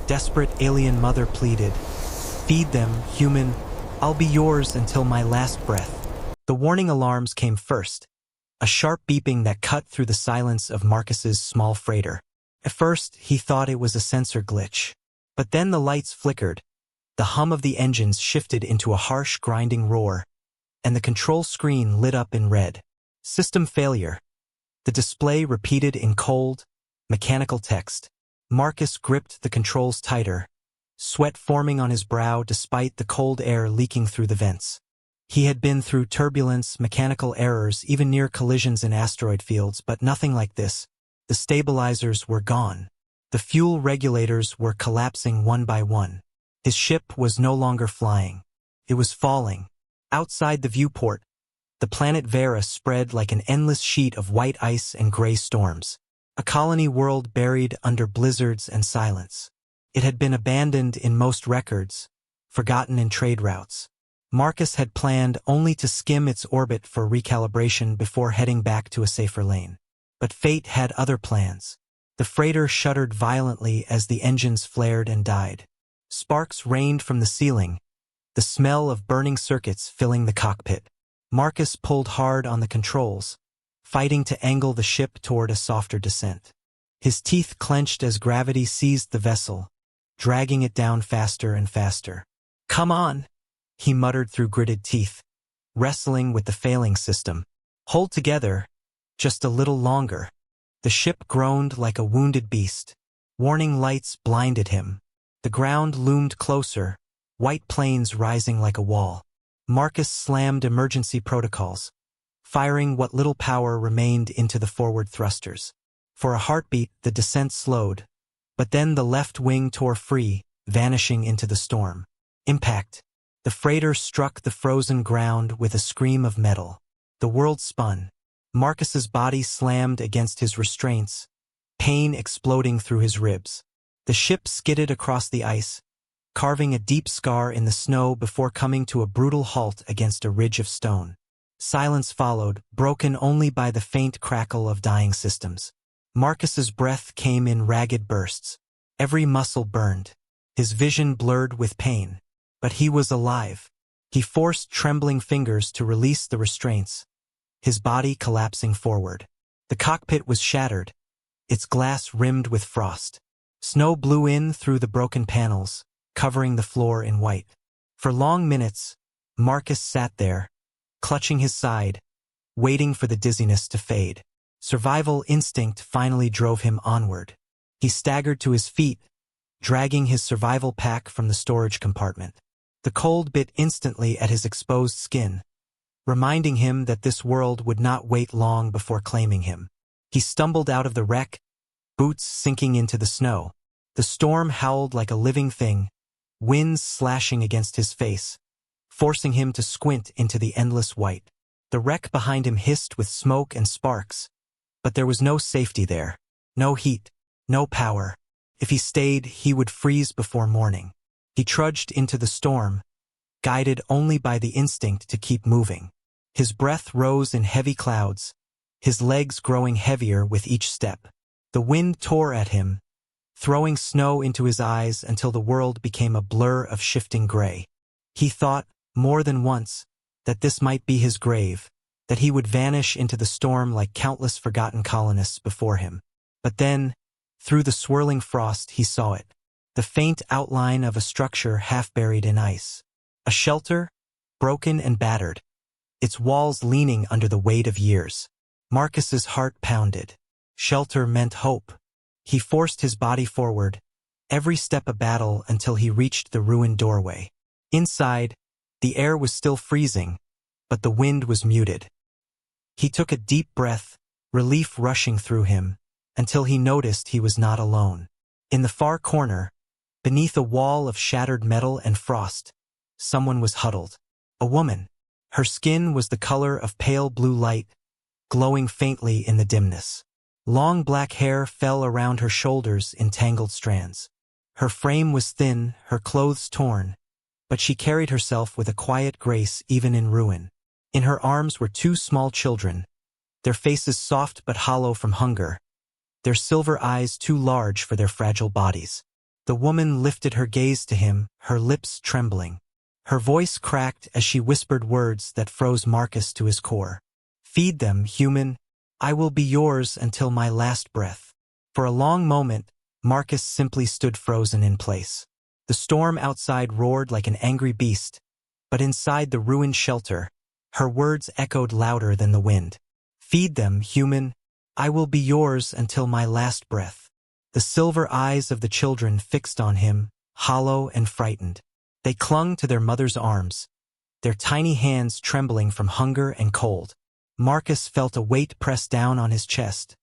Desperate alien mother pleaded, "Feed them, human. I'll be yours until my last breath." The warning alarms came first, a sharp beeping that cut through the silence of Marcus's small freighter. At first, he thought it was a sensor glitch. But then the lights flickered, the hum of the engines shifted into a harsh, grinding roar, and the control screen lit up in red. System failure. The display repeated in cold, mechanical text. Marcus gripped the controls tighter, sweat forming on his brow despite the cold air leaking through the vents. He had been through turbulence, mechanical errors, even near collisions in asteroid fields, but nothing like this. The stabilizers were gone. The fuel regulators were collapsing one by one. His ship was no longer flying. It was falling. Outside the viewport, the planet Vera spread like an endless sheet of white ice and gray storms. A colony world buried under blizzards and silence. It had been abandoned in most records, forgotten in trade routes. Marcus had planned only to skim its orbit for recalibration before heading back to a safer lane. But fate had other plans. The freighter shuddered violently as the engines flared and died. Sparks rained from the ceiling, the smell of burning circuits filling the cockpit. Marcus pulled hard on the controls, fighting to angle the ship toward a softer descent. His teeth clenched as gravity seized the vessel, dragging it down faster and faster. "Come on," he muttered through gritted teeth, wrestling with the failing system. "Hold together, just a little longer." The ship groaned like a wounded beast. Warning lights blinded him. The ground loomed closer, white plains rising like a wall. Marcus slammed emergency protocols, firing what little power remained into the forward thrusters. For a heartbeat, the descent slowed, but then the left wing tore free, vanishing into the storm. Impact. The freighter struck the frozen ground with a scream of metal. The world spun. Marcus's body slammed against his restraints, pain exploding through his ribs. The ship skidded across the ice, carving a deep scar in the snow before coming to a brutal halt against a ridge of stone. Silence followed, broken only by the faint crackle of dying systems. Marcus's breath came in ragged bursts. Every muscle burned. His vision blurred with pain. But he was alive. He forced trembling fingers to release the restraints, his body collapsing forward. The cockpit was shattered, its glass rimmed with frost. Snow blew in through the broken panels, covering the floor in white. For long minutes, Marcus sat there, clutching his side, waiting for the dizziness to fade. Survival instinct finally drove him onward. He staggered to his feet, dragging his survival pack from the storage compartment. The cold bit instantly at his exposed skin, reminding him that this world would not wait long before claiming him. He stumbled out of the wreck, boots sinking into the snow. The storm howled like a living thing, winds slashing against his face, forcing him to squint into the endless white. The wreck behind him hissed with smoke and sparks, but there was no safety there. No heat, no power. If he stayed, he would freeze before morning. He trudged into the storm, guided only by the instinct to keep moving. His breath rose in heavy clouds, his legs growing heavier with each step. The wind tore at him, throwing snow into his eyes until the world became a blur of shifting gray. He thought, more than once, that this might be his grave, that he would vanish into the storm like countless forgotten colonists before him. But then, through the swirling frost, he saw it. The faint outline of a structure half buried in ice. A shelter, broken and battered, its walls leaning under the weight of years. Marcus's heart pounded. Shelter meant hope. He forced his body forward, every step a battle until he reached the ruined doorway. Inside, the air was still freezing, but the wind was muted. He took a deep breath, relief rushing through him, until he noticed he was not alone. In the far corner, beneath a wall of shattered metal and frost, someone was huddled. A woman. Her skin was the color of pale blue light, glowing faintly in the dimness. Long black hair fell around her shoulders in tangled strands. Her frame was thin, her clothes torn, but she carried herself with a quiet grace even in ruin. In her arms were two small children, their faces soft but hollow from hunger, their silver eyes too large for their fragile bodies. The woman lifted her gaze to him, her lips trembling. Her voice cracked as she whispered words that froze Marcus to his core. "Feed them, human. I will be yours until my last breath." For a long moment, Marcus simply stood frozen in place. The storm outside roared like an angry beast, but inside the ruined shelter, her words echoed louder than the wind. "Feed them, human. I will be yours until my last breath." The silver eyes of the children fixed on him, hollow and frightened. They clung to their mother's arms, their tiny hands trembling from hunger and cold. Marcus felt a weight press down on his chest,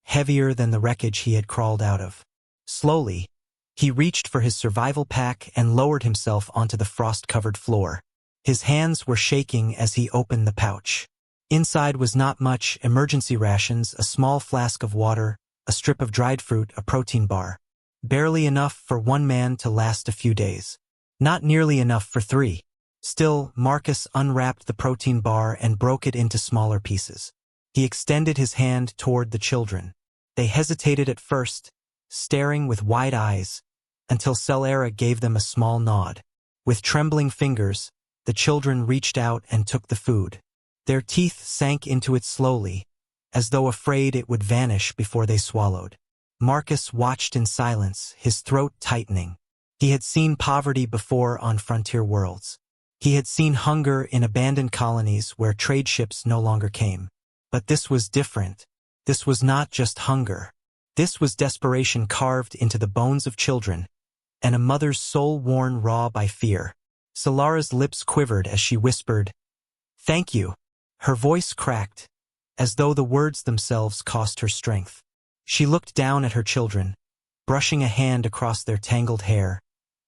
heavier than the wreckage he had crawled out of. Slowly, he reached for his survival pack and lowered himself onto the frost-covered floor. His hands were shaking as he opened the pouch. Inside was not much: emergency rations, a small flask of water, a strip of dried fruit, a protein bar. Barely enough for one man to last a few days. Not nearly enough for three. Still, Marcus unwrapped the protein bar and broke it into smaller pieces. He extended his hand toward the children. They hesitated at first, staring with wide eyes, until Celera gave them a small nod. With trembling fingers, the children reached out and took the food. Their teeth sank into it slowly, as though afraid it would vanish before they swallowed. Marcus watched in silence, his throat tightening. He had seen poverty before on frontier worlds. He had seen hunger in abandoned colonies where trade ships no longer came. But this was different. This was not just hunger. This was desperation carved into the bones of children, and a mother's soul worn raw by fear. Solara's lips quivered as she whispered, "Thank you." Her voice cracked, as though the words themselves cost her strength. She looked down at her children, brushing a hand across their tangled hair,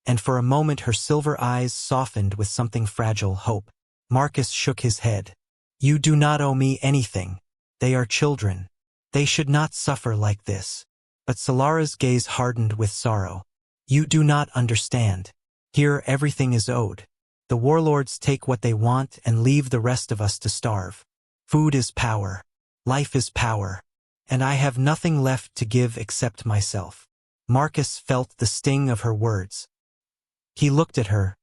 and for a moment her silver eyes softened with something fragile: hope. Marcus shook his head. "You do not owe me anything. They are children. They should not suffer like this." But Solara's gaze hardened with sorrow. "You do not understand. Here everything is owed. The warlords take what they want and leave the rest of us to starve. Food is power. Life is power. And I have nothing left to give except myself." Marcus felt the sting of her words. He looked at her,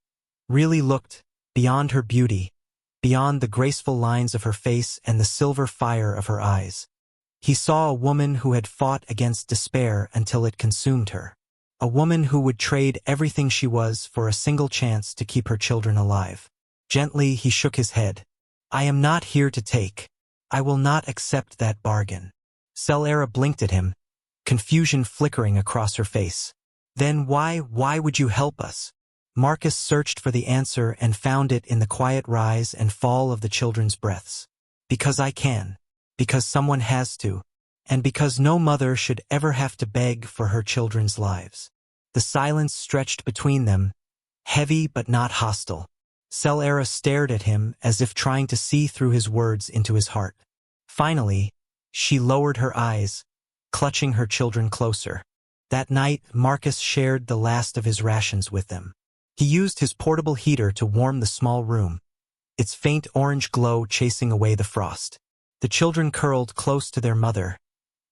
really looked, beyond her beauty, beyond the graceful lines of her face and the silver fire of her eyes. He saw a woman who had fought against despair until it consumed her. A woman who would trade everything she was for a single chance to keep her children alive. Gently, he shook his head. "I am not here to take. I will not accept that bargain." Celera blinked at him, confusion flickering across her face. "Then why would you help us?" Marcus searched for the answer and found it in the quiet rise and fall of the children's breaths. "Because I can. Because someone has to. And because no mother should ever have to beg for her children's lives." The silence stretched between them, heavy but not hostile. Celera stared at him as if trying to see through his words into his heart. Finally, she lowered her eyes, clutching her children closer. That night, Marcus shared the last of his rations with them. He used his portable heater to warm the small room, its faint orange glow chasing away the frost. The children curled close to their mother,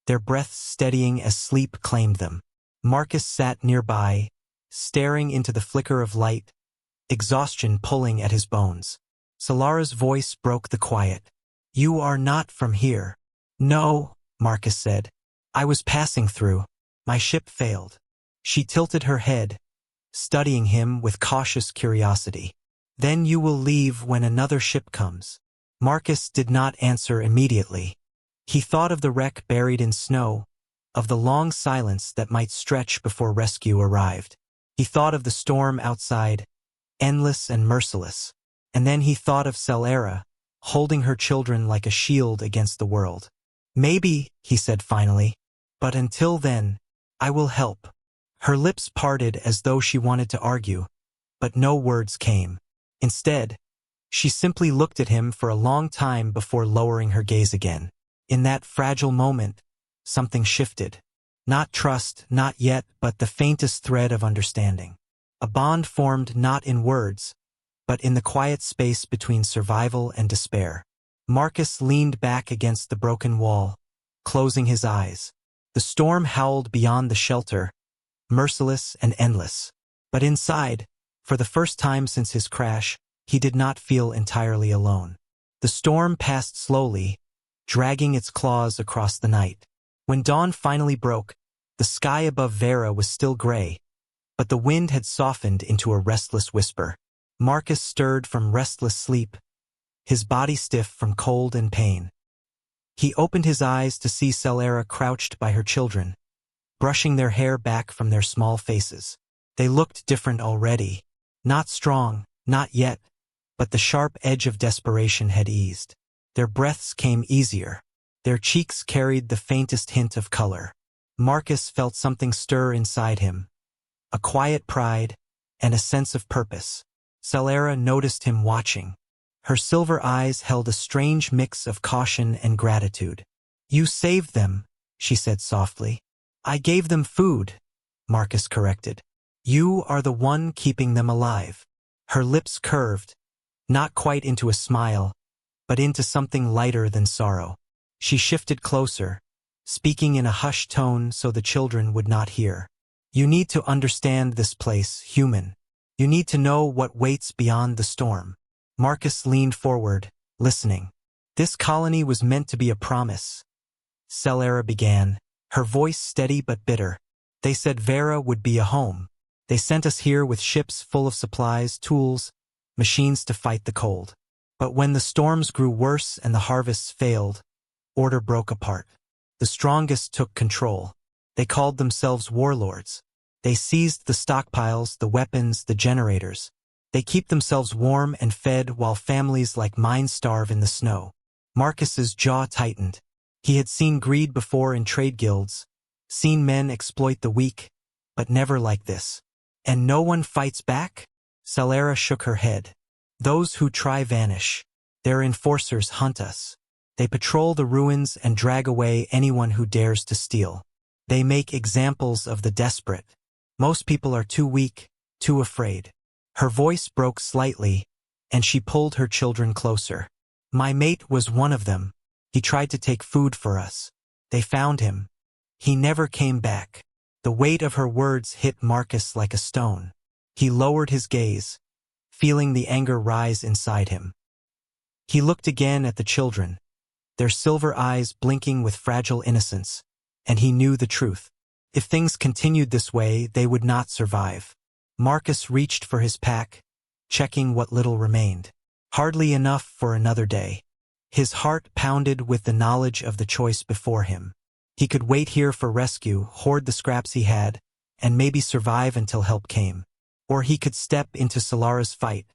their breaths steadying as sleep claimed them. Marcus sat nearby, staring into the flicker of light, exhaustion pulling at his bones. Solara's voice broke the quiet. "You are not from here." "No," Marcus said. "I was passing through. My ship failed." She tilted her head, studying him with cautious curiosity. "Then you will leave when another ship comes." Marcus did not answer immediately. He thought of the wreck buried in snow, of the long silence that might stretch before rescue arrived. He thought of the storm outside, endless and merciless. And then he thought of Celera, holding her children like a shield against the world. "Maybe," he said finally, "but until then, I will help." Her lips parted as though she wanted to argue, but no words came. Instead, she simply looked at him for a long time before lowering her gaze again. In that fragile moment, something shifted. Not trust, not yet, but the faintest thread of understanding. A bond formed not in words, but in the quiet space between survival and despair. Marcus leaned back against the broken wall, closing his eyes. The storm howled beyond the shelter, merciless and endless. But inside, for the first time since his crash, he did not feel entirely alone. The storm passed slowly, dragging its claws across the night. When dawn finally broke, the sky above Vera was still gray, but the wind had softened into a restless whisper. Marcus stirred from restless sleep, his body stiff from cold and pain. He opened his eyes to see Celera crouched by her children, brushing their hair back from their small faces. They looked different already. Not strong, not yet, but the sharp edge of desperation had eased. Their breaths came easier. Their cheeks carried the faintest hint of color. Marcus felt something stir inside him, a quiet pride and a sense of purpose. Celera noticed him watching. Her silver eyes held a strange mix of caution and gratitude. "You saved them," she said softly. "I gave them food," Marcus corrected. "You are the one keeping them alive." Her lips curved, not quite into a smile, but into something lighter than sorrow. She shifted closer, speaking in a hushed tone so the children would not hear. "You need to understand this place, human. You need to know what waits beyond the storm." Marcus leaned forward, listening. "This colony was meant to be a promise," Celera began, her voice steady but bitter. "They said Vera would be a home. They sent us here with ships full of supplies, tools, machines to fight the cold. But when the storms grew worse and the harvests failed, order broke apart. The strongest took control. They called themselves warlords. They seized the stockpiles, the weapons, the generators. They keep themselves warm and fed while families like mine starve in the snow." Marcus's jaw tightened. He had seen greed before in trade guilds, seen men exploit the weak, but never like this. "And no one fights back?" Celera shook her head. "Those who try vanish. Their enforcers hunt us. They patrol the ruins and drag away anyone who dares to steal. They make examples of the desperate. Most people are too weak, too afraid." Her voice broke slightly, and she pulled her children closer. "My mate was one of them. He tried to take food for us. They found him. He never came back." The weight of her words hit Marcus like a stone. He lowered his gaze, feeling the anger rise inside him. He looked again at the children, their silver eyes blinking with fragile innocence, and he knew the truth. If things continued this way, they would not survive. Marcus reached for his pack, checking what little remained. Hardly enough for another day. His heart pounded with the knowledge of the choice before him. He could wait here for rescue, hoard the scraps he had, and maybe survive until help came. Or he could step into Celera's fight,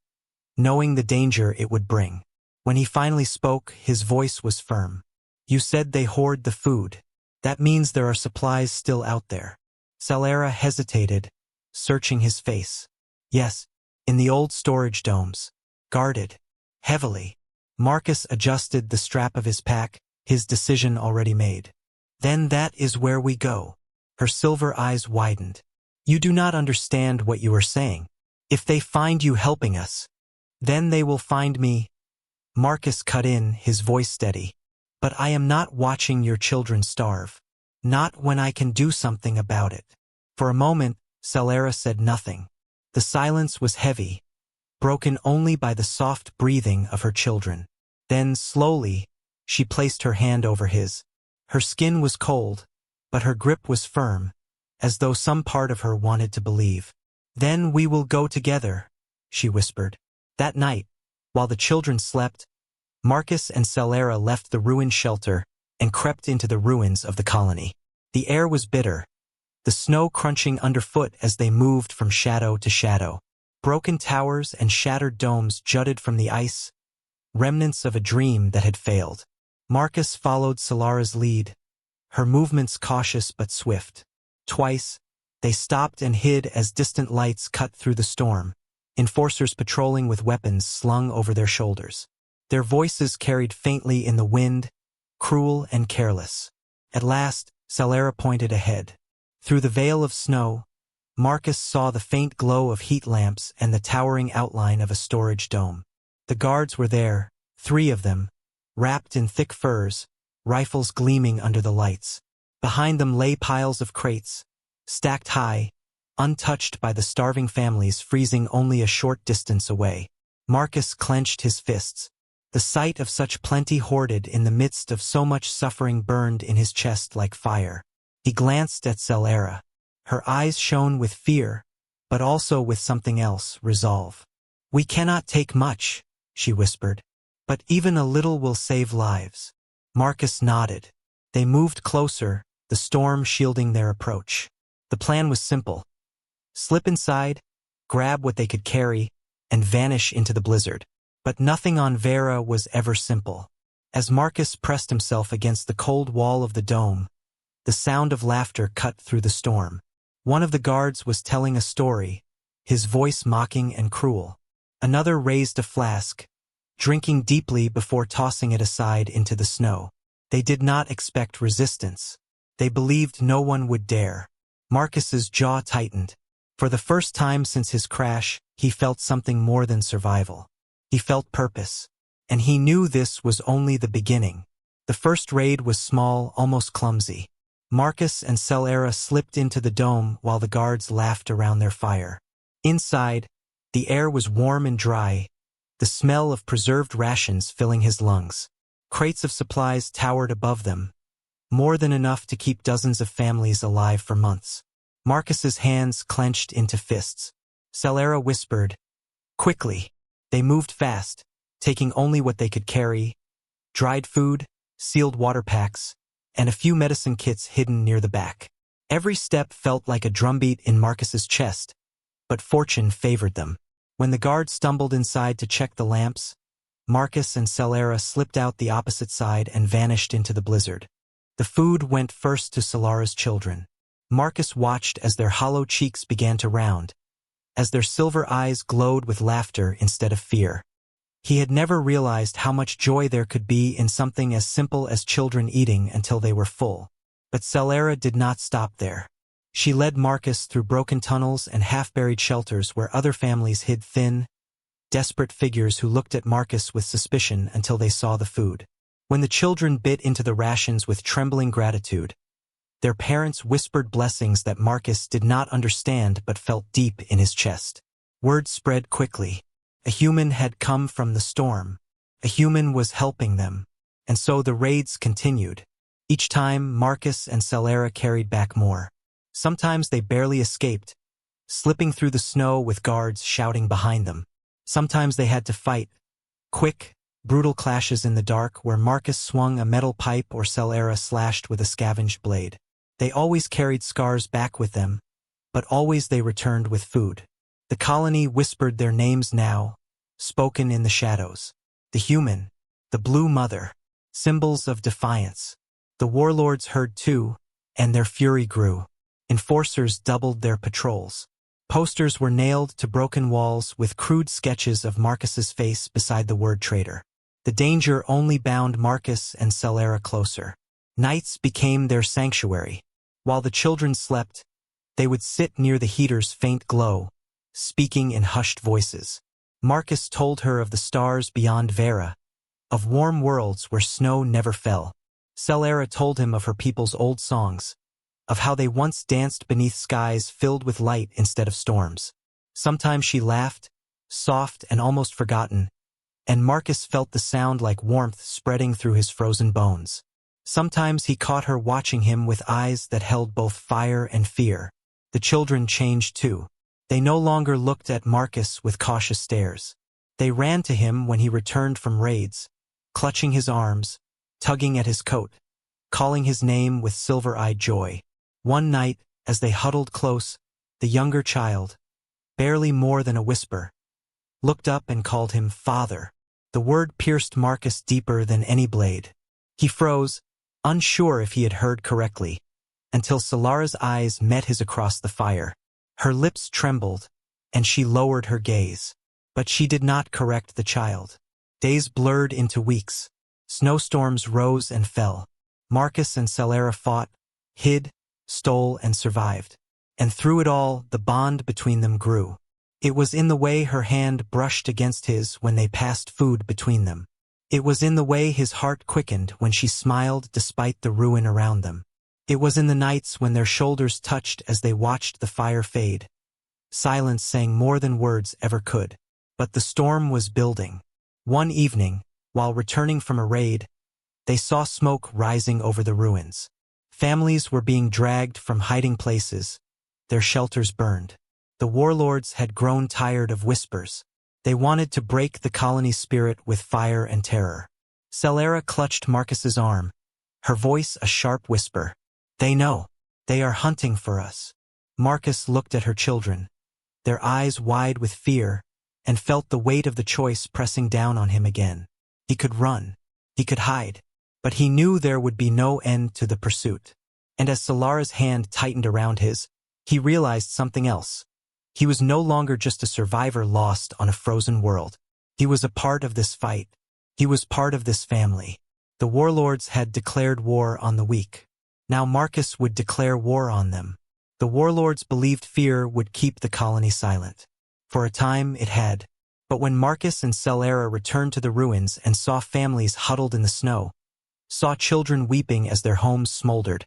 knowing the danger it would bring. When he finally spoke, his voice was firm. "You said they hoard the food. That means there are supplies still out there." Celera hesitated, searching his face. "Yes, in the old storage domes. Guarded. Heavily." Marcus adjusted the strap of his pack, his decision already made. "Then that is where we go." Her silver eyes widened. "You do not understand what you are saying. If they find you helping us, then they will find me." Marcus cut in, his voice steady. "But I am not watching your children starve. Not when I can do something about it." For a moment, Celera said nothing. The silence was heavy, broken only by the soft breathing of her children. Then, slowly, she placed her hand over his. Her skin was cold, but her grip was firm, as though some part of her wanted to believe. "Then we will go together," she whispered. That night, while the children slept, Marcus and Celera left the ruined shelter and crept into the ruins of the colony. The air was bitter, the snow crunching underfoot as they moved from shadow to shadow. Broken towers and shattered domes jutted from the ice, remnants of a dream that had failed. Marcus followed Celera's lead, her movements cautious but swift. Twice, they stopped and hid as distant lights cut through the storm, enforcers patrolling with weapons slung over their shoulders. Their voices carried faintly in the wind, cruel and careless. At last, Celera pointed ahead. Through the veil of snow, Marcus saw the faint glow of heat lamps and the towering outline of a storage dome. The guards were there, 3 of them, wrapped in thick furs, rifles gleaming under the lights. Behind them lay piles of crates, stacked high, untouched by the starving families freezing only a short distance away. Marcus clenched his fists. The sight of such plenty hoarded in the midst of so much suffering burned in his chest like fire. He glanced at Celera. Her eyes shone with fear, but also with something else, resolve. "We cannot take much," she whispered. "But even a little will save lives." Marcus nodded. They moved closer, the storm shielding their approach. The plan was simple. Slip inside, grab what they could carry, and vanish into the blizzard. But nothing on Vera was ever simple. As Marcus pressed himself against the cold wall of the dome, the sound of laughter cut through the storm. One of the guards was telling a story, his voice mocking and cruel. Another raised a flask, drinking deeply before tossing it aside into the snow. They did not expect resistance. They believed no one would dare. Marcus's jaw tightened. For the first time since his crash, he felt something more than survival. He felt purpose. And he knew this was only the beginning. The first raid was small, almost clumsy. Marcus and Celera slipped into the dome while the guards laughed around their fire. Inside, the air was warm and dry, the smell of preserved rations filling his lungs. Crates of supplies towered above them, more than enough to keep dozens of families alive for months. Marcus's hands clenched into fists. Celera whispered, "Quickly." They moved fast, taking only what they could carry: dried food, sealed water packs, and a few medicine kits hidden near the back. Every step felt like a drumbeat in Marcus's chest, but fortune favored them. When the guard stumbled inside to check the lamps, Marcus and Celera slipped out the opposite side and vanished into the blizzard. The food went first to Celera's children. Marcus watched as their hollow cheeks began to round, as their silver eyes glowed with laughter instead of fear. He had never realized how much joy there could be in something as simple as children eating until they were full. But Celera did not stop there. She led Marcus through broken tunnels and half-buried shelters where other families hid thin, desperate figures who looked at Marcus with suspicion until they saw the food. When the children bit into the rations with trembling gratitude, their parents whispered blessings that Marcus did not understand but felt deep in his chest. Word spread quickly. A human had come from the storm. A human was helping them. And so the raids continued. Each time, Marcus and Celera carried back more. Sometimes they barely escaped, slipping through the snow with guards shouting behind them. Sometimes they had to fight. Quick, brutal clashes in the dark where Marcus swung a metal pipe or Celera slashed with a scavenged blade. They always carried scars back with them, but always they returned with food. The colony whispered their names now, spoken in the shadows. The human, the blue mother, symbols of defiance. The warlords heard too, and their fury grew. Enforcers doubled their patrols. Posters were nailed to broken walls with crude sketches of Marcus's face beside the word traitor. The danger only bound Marcus and Celera closer. Nights became their sanctuary. While the children slept, they would sit near the heater's faint glow, speaking in hushed voices. Marcus told her of the stars beyond Vera, of warm worlds where snow never fell. Celera told him of her people's old songs, of how they once danced beneath skies filled with light instead of storms. Sometimes she laughed, soft and almost forgotten, and Marcus felt the sound like warmth spreading through his frozen bones. Sometimes he caught her watching him with eyes that held both fire and fear. The children changed too. They no longer looked at Marcus with cautious stares. They ran to him when he returned from raids, clutching his arms, tugging at his coat, calling his name with silver-eyed joy. One night, as they huddled close, the younger child, barely more than a whisper, looked up and called him father. The word pierced Marcus deeper than any blade. He froze, unsure if he had heard correctly, until Celera's eyes met his across the fire. Her lips trembled, and she lowered her gaze. But she did not correct the child. Days blurred into weeks. Snowstorms rose and fell. Marcus and Celera fought, hid, stole, and survived. And through it all, the bond between them grew. It was in the way her hand brushed against his when they passed food between them. It was in the way his heart quickened when she smiled despite the ruin around them. It was in the nights when their shoulders touched as they watched the fire fade. Silence sang more than words ever could. But the storm was building. One evening, while returning from a raid, they saw smoke rising over the ruins. Families were being dragged from hiding places, their shelters burned. The warlords had grown tired of whispers. They wanted to break the colony's spirit with fire and terror. Celera clutched Marcus's arm, her voice a sharp whisper. "They know. They are hunting for us." Marcus looked at her children, their eyes wide with fear, and felt the weight of the choice pressing down on him again. He could run. He could hide. But he knew there would be no end to the pursuit. And as Solara's hand tightened around his, he realized something else. He was no longer just a survivor lost on a frozen world. He was a part of this fight. He was part of this family. The warlords had declared war on the weak. Now Marcus would declare war on them. The warlords believed fear would keep the colony silent. For a time it had. But when Marcus and Celera returned to the ruins and saw families huddled in the snow, saw children weeping as their homes smoldered,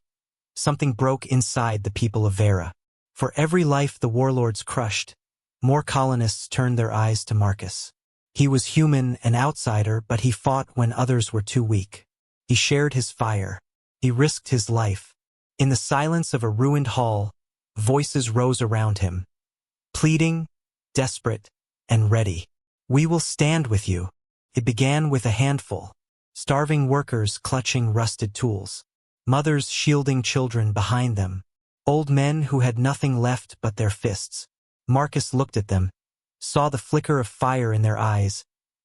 something broke inside the people of Vera. For every life the warlords crushed, more colonists turned their eyes to Marcus. He was human, an outsider, but he fought when others were too weak. He shared his fire. He risked his life. In the silence of a ruined hall, voices rose around him, pleading, desperate, and ready. "We will stand with you." It began with a handful, starving workers clutching rusted tools, mothers shielding children behind them, old men who had nothing left but their fists. Marcus looked at them, saw the flicker of fire in their eyes,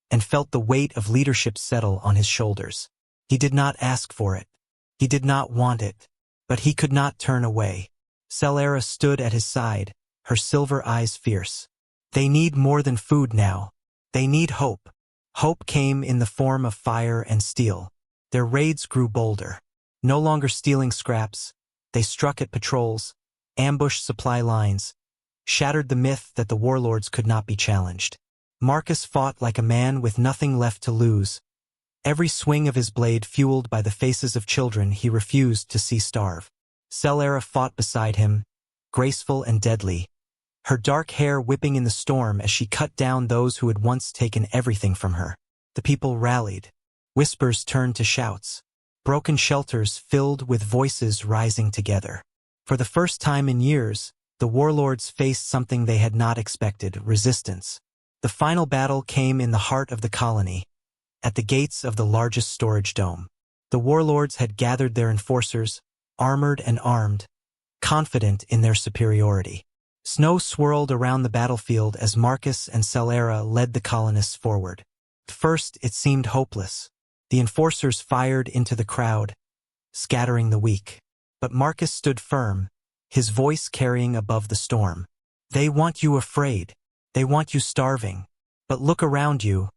and felt the weight of leadership settle on his shoulders. He did not ask for it. He did not want it. But he could not turn away. Celera stood at his side, her silver eyes fierce. They need more than food now. They need hope. Hope came in the form of fire and steel. Their raids grew bolder. No longer stealing scraps, they struck at patrols, ambushed supply lines, shattered the myth that the warlords could not be challenged. Marcus fought like a man with nothing left to lose. Every swing of his blade fueled by the faces of children he refused to see starve. Celera fought beside him, graceful and deadly, her dark hair whipping in the storm as she cut down those who had once taken everything from her. The people rallied. Whispers turned to shouts. Broken shelters filled with voices rising together. For the first time in years, the warlords faced something they had not expected: resistance. The final battle came in the heart of the colony, at the gates of the largest storage dome. The warlords had gathered their enforcers, armored and armed, confident in their superiority. Snow swirled around the battlefield as Marcus and Celera led the colonists forward. At first, it seemed hopeless. The enforcers fired into the crowd, scattering the weak. But Marcus stood firm, his voice carrying above the storm. "They want you afraid. They want you starving. But look around you.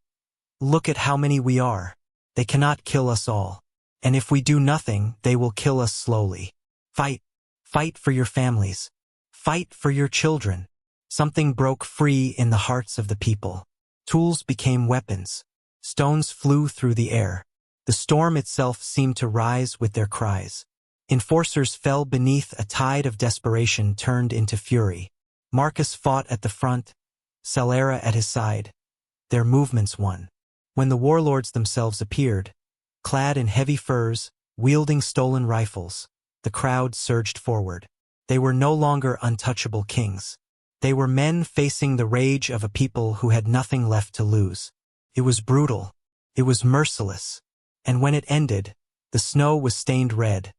Look at how many we are. They cannot kill us all. And if we do nothing, they will kill us slowly. Fight. Fight for your families. Fight for your children." Something broke free in the hearts of the people. Tools became weapons. Stones flew through the air. The storm itself seemed to rise with their cries. Enforcers fell beneath a tide of desperation turned into fury. Marcus fought at the front, Celera at his side. Their movements won. When the warlords themselves appeared, clad in heavy furs, wielding stolen rifles, the crowd surged forward. They were no longer untouchable kings. They were men facing the rage of a people who had nothing left to lose. It was brutal. It was merciless. And when it ended, the snow was stained red.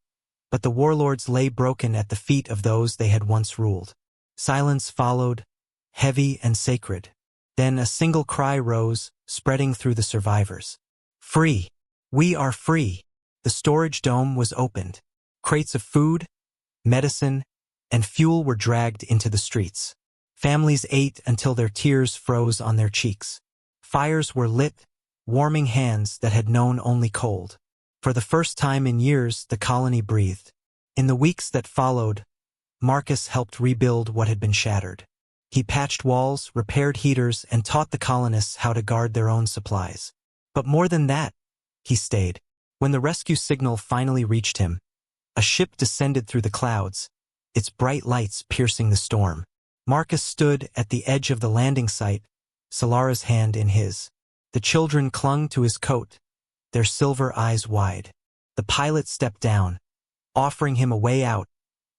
But the warlords lay broken at the feet of those they had once ruled. Silence followed, heavy and sacred. Then a single cry rose, spreading through the survivors. "Free! We are free!" The storage dome was opened. Crates of food, medicine, and fuel were dragged into the streets. Families ate until their tears froze on their cheeks. Fires were lit, warming hands that had known only cold. For the first time in years, the colony breathed. In the weeks that followed, Marcus helped rebuild what had been shattered. He patched walls, repaired heaters, and taught the colonists how to guard their own supplies. But more than that, he stayed. When the rescue signal finally reached him, A ship descended through the clouds, its bright lights piercing the storm. Marcus stood at the edge of the landing site, Solara's hand in his. The children clung to his coat, their silver eyes wide. The pilot stepped down, offering him a way out,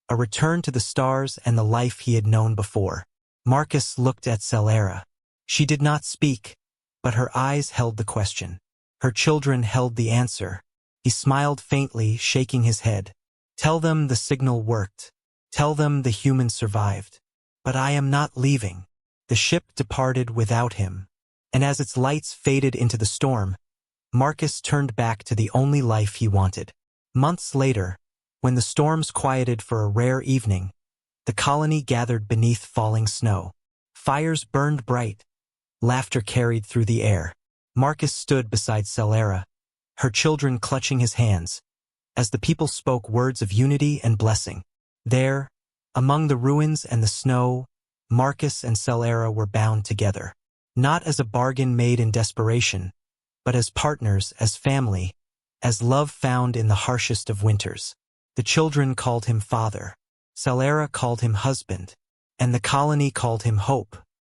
a return to the stars and the life he had known before. Marcus looked at Solara. She did not speak, but her eyes held the question. Her children held the answer. He smiled faintly, shaking his head. Tell them the signal worked. Tell them the humans survived. But I am not leaving. The ship departed without him, and as its lights faded into the storm, Marcus turned back to the only life he wanted. Months later, when the storms quieted for a rare evening, the colony gathered beneath falling snow. Fires burned bright. Laughter carried through the air. Marcus stood beside Solara, her children clutching his hands, as the people spoke words of unity and blessing. There, among the ruins and the snow, Marcus and Solara were bound together, not as a bargain made in desperation, but as partners, as family, as love found in the harshest of winters. The children called him father, Solara called him husband, and the colony called him hope.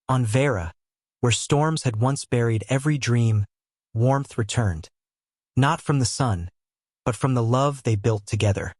On Vera, where storms had once buried every dream, warmth returned, not from the sun, but from the love they built together.